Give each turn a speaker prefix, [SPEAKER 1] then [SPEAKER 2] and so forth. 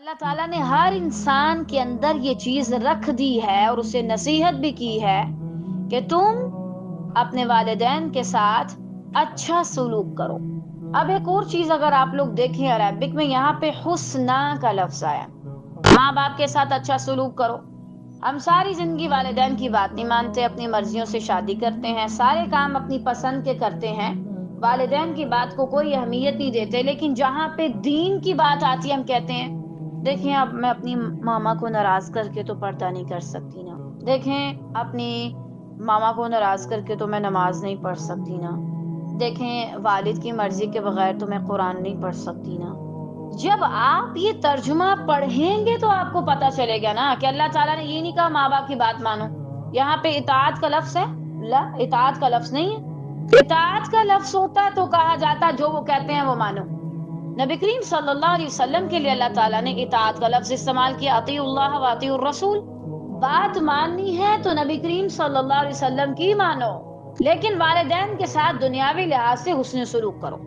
[SPEAKER 1] اللہ تعالیٰ نے ہر انسان کے اندر یہ چیز رکھ دی ہے اور اسے نصیحت بھی کی ہے کہ تم اپنے والدین کے ساتھ اچھا سلوک کرو۔ اب ایک اور چیز اگر آپ لوگ دیکھیں عربک میں یہاں پہ حسنا کا لفظ آیا، ماں باپ کے ساتھ اچھا سلوک کرو۔ ہم ساری زندگی والدین کی بات نہیں مانتے، اپنی مرضیوں سے شادی کرتے ہیں، سارے کام اپنی پسند کے کرتے ہیں، والدین کی بات کو کوئی اہمیت نہیں دیتے، لیکن جہاں پہ دین کی بات آتی ہے ہم کہتے ہیں دیکھیں اب میں اپنی ماما کو ناراض کر کے تو پردہ نہیں کر سکتی نا، دیکھیں اپنی ماما کو ناراض کر کے تو میں نماز نہیں پڑھ سکتی نا، دیکھیں والد کی مرضی کے بغیر تو میں قرآن نہیں پڑھ سکتی نا۔ جب آپ یہ ترجمہ پڑھیں گے تو آپ کو پتا چلے گا نا کہ اللہ تعالیٰ نے یہ نہیں کہا ماں باپ کی بات مانو، یہاں پہ اطاعت کا لفظ ہے، لا اطاعت کا لفظ نہیں ہے۔ اطاعت کا لفظ ہوتا تو کہا جاتا جو وہ کہتے ہیں وہ مانو۔ نبی کریم صلی اللہ علیہ وسلم کے لیے اللہ تعالیٰ نے اطاعت کا لفظ استعمال کیا، اطیعوا اللہ و اطیعوا الرسول۔ بات ماننی ہے تو نبی کریم صلی اللہ علیہ وسلم کی مانو، لیکن والدین کے ساتھ دنیاوی لحاظ سے حسن سلوک کرو۔